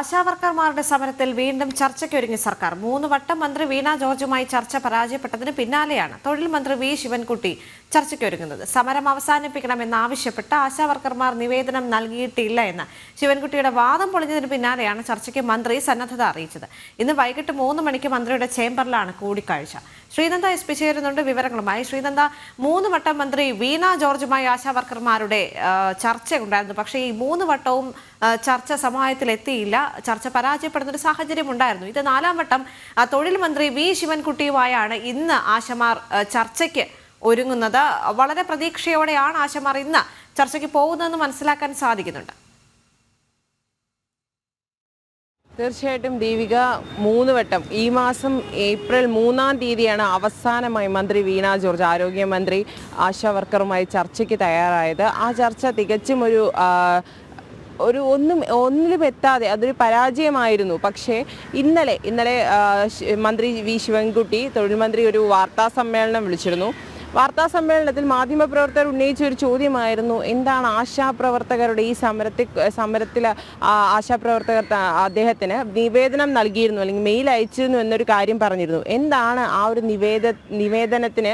ആശാവർക്കർമാരുടെ സമരത്തിൽ വീണ്ടും ചർച്ചയ്ക്കൊരുങ്ങി സർക്കാർ. 3 വട്ടം മന്ത്രി വീണ ജോർജുമായി ചർച്ച പരാജയപ്പെട്ടതിന് പിന്നാലെയാണ് തൊഴിൽ മന്ത്രി വി ശിവൻകുട്ടി ചർച്ചയ്ക്കൊരുങ്ങുന്നത്. സമരം അവസാനിപ്പിക്കണമെന്നാവശ്യപ്പെട്ട് ആശാവർക്കർമാർ നിവേദനം നൽകിയിട്ടില്ല എന്ന ശിവൻകുട്ടിയുടെ വാദം പൊളിഞ്ഞതിന് പിന്നാലെയാണ് ചർച്ചയ്ക്ക് മന്ത്രി സന്നദ്ധത അറിയിച്ചത്. ഇന്ന് വൈകിട്ട് 3 മണിക്ക് മന്ത്രിയുടെ ചേംബറിലാണ് കൂടിക്കാഴ്ച. ശ്രീനന്ദ എസ് പി ചേരുന്നുണ്ട് വിവരങ്ങളുമായി. ശ്രീനന്ദ, 3 വട്ടം മന്ത്രി വീണ ജോർജുമായി ആശാവർക്കർമാരുടെ ചർച്ച ഉണ്ടായിരുന്നു. പക്ഷേ ഈ 3 വട്ടവും ചർച്ച സമായത്തിൽ എത്തിയില്ല. ചർച്ച പരാജയപ്പെടുന്ന ഒരു സാഹചര്യം ഉണ്ടായിരുന്നു. ഇത് 4ാം വട്ടം തൊഴിൽ മന്ത്രി വി ശിവൻകുട്ടിയുമായാണ് ഇന്ന് ആശമാർ ചർച്ചയ്ക്ക് ഒരുങ്ങുന്നത്. വളരെ പ്രതീക്ഷയോടെയാണ് ആശമാർ ഇന്ന് ചർച്ചയ്ക്ക് പോകുന്നതെന്ന് മനസ്സിലാക്കാൻ സാധിക്കുന്നുണ്ട്. തീർച്ചയായിട്ടും ദീപിക, 3 വട്ടം ഈ മാസം ഏപ്രിൽ 3-ാം തീയതിയാണ് അവസാനമായി മന്ത്രി വീണ ജോർജ്, ആരോഗ്യമന്ത്രി, ആശാവർക്കറുമായി ചർച്ചയ്ക്ക് തയ്യാറായത്. ആ ചർച്ച തികച്ചും ഒന്നിലും എത്താതെ അതൊരു പരാജയമായിരുന്നു. പക്ഷേ ഇന്നലെ മന്ത്രി വി ശിവൻകുട്ടി, തൊഴിൽ മന്ത്രി, ഒരു വാർത്താ സമ്മേളനം വിളിച്ചിരുന്നു. വാർത്താ സമ്മേളനത്തിൽ മാധ്യമപ്രവർത്തകർ ഉന്നയിച്ച ഒരു ചോദ്യമായിരുന്നു, എന്താണ് ആശാപ്രവർത്തകരുടെ ഈ സമരത്തിൽ ആശാപ്രവർത്തകർ അദ്ദേഹത്തിന് നിവേദനം നൽകിയിരുന്നു, അല്ലെങ്കിൽ മെയിൽ അയച്ചിരുന്നു എന്നൊരു കാര്യം പറഞ്ഞിരുന്നു. എന്താണ് ആ ഒരു നിവേദനത്തിന്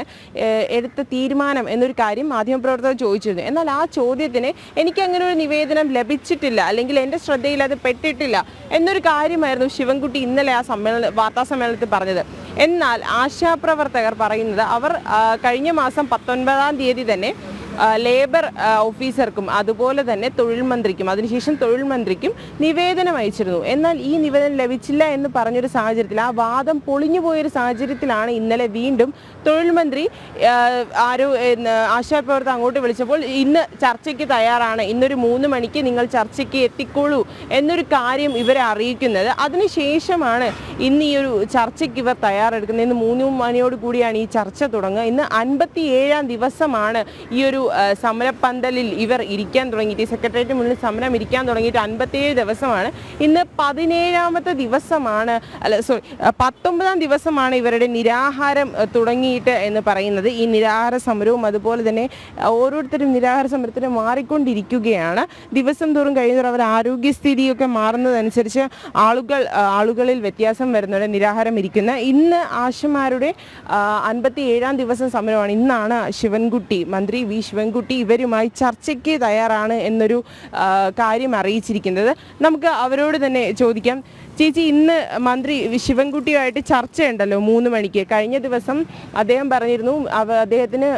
എടുത്ത തീരുമാനം എന്നൊരു കാര്യം മാധ്യമപ്രവർത്തകർ ചോദിച്ചിരുന്നു. എന്നാൽ ആ ചോദ്യത്തിന് എനിക്ക് അങ്ങനെ ഒരു നിവേദനം ലഭിച്ചിട്ടില്ല, അല്ലെങ്കിൽ എൻ്റെ ശ്രദ്ധയിൽ അത് പെട്ടിട്ടില്ല എന്നൊരു കാര്യമായിരുന്നു ശിവൻകുട്ടി ഇന്നലെ ആ വാർത്താ സമ്മേളനത്തിൽ പറഞ്ഞത്. എന്നാൽ ആശാപ്രവർത്തകർ പറയുന്നത് അവർ കഴിഞ്ഞ മാസം 19-ാം തീയതി തന്നെ ലേബർ ഓഫീസർക്കും അതുപോലെ തന്നെ തൊഴിൽ മന്ത്രിക്കും, അതിനുശേഷം തൊഴിൽ മന്ത്രിക്കും നിവേദനം അയച്ചിരുന്നു. എന്നാൽ ഈ നിവേദനം ലഭിച്ചില്ല എന്ന് പറഞ്ഞൊരു സാഹചര്യത്തിൽ, ആ വാദം പൊളിഞ്ഞു പോയൊരു സാഹചര്യത്തിലാണ് ഇന്നലെ വീണ്ടും തൊഴിൽ മന്ത്രി ആശാപ്രവർത്തകർ അങ്ങോട്ട് വിളിച്ചപ്പോൾ ഇന്ന് ചർച്ചയ്ക്ക് തയ്യാറാണ്, ഇന്നൊരു 3 മണിക്ക് നിങ്ങൾ ചർച്ചയ്ക്ക് എത്തിക്കോളൂ എന്നൊരു കാര്യം ഇവരെ അറിയിക്കുന്നത്. അതിനുശേഷമാണ് ഇന്ന് ഈ ഒരു ചർച്ചയ്ക്ക് ഇവർ തയ്യാറെടുക്കുന്നത്. ഇന്ന് 3 മണിയോട് കൂടിയാണ് ഈ ചർച്ച തുടങ്ങുക. ഇന്ന് 57-ാം ദിവസമാണ് ഈ ഒരു സമരപ്പന്തലിൽ ഇവർ ഇരിക്കാൻ തുടങ്ങിയിട്ട്, സെക്രട്ടേറിയറ്റ് മുന്നിൽ സമരം ഇരിക്കാൻ തുടങ്ങിയിട്ട് 57 ദിവസമാണ്. ഇന്ന് 17-ാമത്തെ ദിവസമാണ്, 19-ാം ദിവസമാണ് ഇവരുടെ നിരാഹാരം തുടങ്ങിയിട്ട് എന്ന് പറയുന്നത്. ഈ നിരാഹാര സമരവും അതുപോലെ തന്നെ ഓരോരുത്തരും നിരാഹാര സമരത്തിന് മാറിക്കൊണ്ടിരിക്കുകയാണ്. ദിവസം തോറും കഴിയുന്നവർ അവർ ആരോഗ്യസ്ഥിതിയൊക്കെ മാറുന്നതനുസരിച്ച് ആളുകളിൽ വ്യത്യാസം വരുന്നുണ്ട്. നിരാഹാരം ഇരിക്കുന്ന ഇന്ന് ആശമാരുടെ 57-ാം ദിവസം സമരമാണ്. ഇന്നാണ് ശിവൻകുട്ടി, മന്ത്രി വി ശിവൻകുട്ടി ഇവരുമായി ചർച്ചയ്ക്ക് തയ്യാറാണ് എന്നൊരു കാര്യം അറിയിച്ചിരിക്കുന്നത്. നമുക്ക് അവരോട് തന്നെ ചോദിക്കാം. ചേച്ചി, ഇന്ന് മന്ത്രി ശിവൻകുട്ടിയുമായിട്ട് ചർച്ചയുണ്ടല്ലോ 3 മണിക്ക്. കഴിഞ്ഞ ദിവസം അദ്ദേഹം പറഞ്ഞിരുന്നു അദ്ദേഹത്തിന്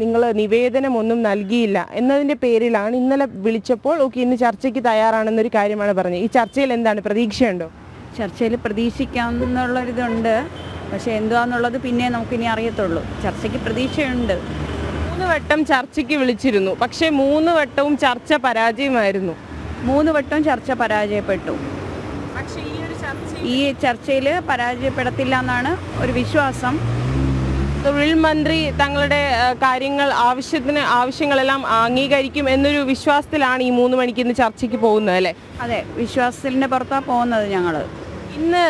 നിങ്ങൾ നിവേദനമൊന്നും നൽകിയില്ല എന്നതിൻ്റെ പേരിലാണ് ഇന്നലെ വിളിച്ചപ്പോൾ ഇന്ന് ചർച്ചയ്ക്ക് തയ്യാറാണെന്നൊരു കാര്യമാണ് പറഞ്ഞത്. ഈ ചർച്ചയിൽ എന്താണ്, പ്രതീക്ഷയുണ്ടോ? ചർച്ചയിൽ പ്രതീക്ഷിക്കാമെന്നുള്ളൊരിതുണ്ട്. പക്ഷേ എന്തുവാന്നുള്ളത് പിന്നെ നമുക്കിനി അറിയത്തുള്ളൂ. ചർച്ചയ്ക്ക് പ്രതീക്ഷയുണ്ട്. 3 വട്ടം ചർച്ചയ്ക്ക് വിളിച്ചിരുന്നു, പക്ഷേ 3 വട്ടവും ചർച്ച പരാജയമായിരുന്നു. 3 വട്ടം ചർച്ച പരാജയപ്പെട്ടു. പക്ഷേ ഈ ചർച്ചയിൽ പരാജയപ്പെടത്തില്ല എന്നാണ് ഒരു വിശ്വാസം. തൊഴിൽ മന്ത്രി തങ്ങളുടെ ആവശ്യങ്ങളെല്ലാം അംഗീകരിക്കും എന്നൊരു വിശ്വാസത്തിലാണ് ഈ 3 മണിക്ക് ഇന്ന് ചർച്ചയ്ക്ക് പോകുന്നത്, അല്ലേ? അതെ, വിശ്വാസത്തിൻ്റെ പുറത്താണ് പോകുന്നത് ഞങ്ങൾ. ഇന്ന്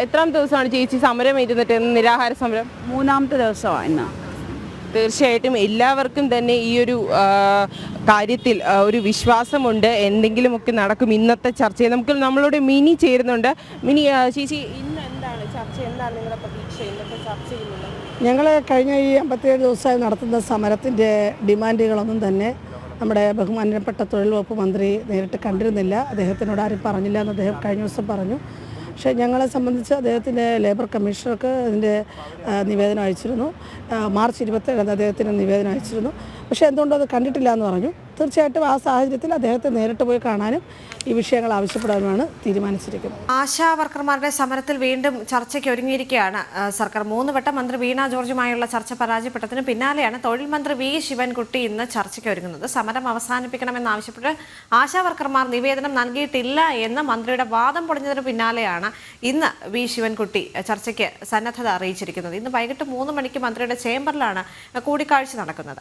എത്രാം ദിവസമാണ് ചേച്ചി സമരം ഇരുന്നിട്ട്, നിരാഹാര സമരം? 3ാമത്തെ ദിവസമാണ് ഇന്ന്. തീർച്ചയായിട്ടും എല്ലാവർക്കും തന്നെ ഈ ഒരു കാര്യത്തിൽ ഒരു വിശ്വാസമുണ്ട്, എന്തെങ്കിലുമൊക്കെ നടക്കും ഇന്നത്തെ ചർച്ചയിൽ. നമ്മളോട് മിനി ചേരുന്നുണ്ട്. മിനി ചേച്ചി, ഇന്ന് എന്താണ് ചർച്ച, എന്താണ് നിങ്ങളുടെ പ്രതീക്ഷ ഇന്നത്തെ ചർച്ചയിൽ? ഞങ്ങൾ കഴിഞ്ഞ ഈ 57 ദിവസമായി നടത്തുന്ന സമരത്തിൻ്റെ ഡിമാൻഡുകളൊന്നും തന്നെ നമ്മുടെ ബഹുമാനപ്പെട്ട തൊഴിൽ വകുപ്പ് മന്ത്രി നേരിട്ട് കണ്ടിരുന്നില്ല. അദ്ദേഹത്തിനോട് ആരും പറഞ്ഞില്ല എന്ന് അദ്ദേഹം കഴിഞ്ഞ ദിവസം പറഞ്ഞു. പക്ഷേ ഞങ്ങളെ സംബന്ധിച്ച് അദ്ദേഹത്തിൻ്റെ ലേബർ കമ്മീഷണർക്ക് അതിൻ്റെ നിവേദനം അയച്ചിരുന്നു. മാർച്ച് 27 അദ്ദേഹത്തിന് നിവേദനം അയച്ചിരുന്നു. പക്ഷേ എന്തുകൊണ്ടും അത് കണ്ടിട്ടില്ല എന്ന് പറഞ്ഞു. തീർച്ചയായിട്ടും ആ സാഹചര്യത്തിൽ അദ്ദേഹത്തെ നേരിട്ട് പോയി കാണാനും ഈ വിഷയങ്ങൾ ആവശ്യപ്പെടാനുമാണ് തീരുമാനിച്ചിരിക്കുന്നത്. ആശാ വർക്കർമാരുടെ സമരത്തിൽ വീണ്ടും ചർച്ചയ്ക്ക് ഒരുങ്ങിയിരിക്കുകയാണ് സർക്കാർ. 3 വട്ടം മന്ത്രി വീണ ജോർജുമായുള്ള ചർച്ച പരാജയപ്പെട്ടതിന് പിന്നാലെയാണ് തൊഴിൽ മന്ത്രി വി ശിവൻകുട്ടി ഇന്ന് ചർച്ചയ്ക്ക് ഒരുങ്ങുന്നത്. സമരം അവസാനിപ്പിക്കണമെന്നാവശ്യപ്പെട്ട് ആശാ വർക്കർമാർ നിവേദനം നൽകിയിട്ടില്ല എന്ന മന്ത്രിയുടെ വാദം പൊളിഞ്ഞതിന് പിന്നാലെയാണ് ഇന്ന് വി ശിവൻകുട്ടി ചർച്ചയ്ക്ക് സന്നദ്ധത അറിയിച്ചിരിക്കുന്നത്. ഇന്ന് വൈകിട്ട് 3 മണിക്ക് മന്ത്രിയുടെ ചേംബറിലാണ് കൂടിക്കാഴ്ച നടക്കുന്നത്.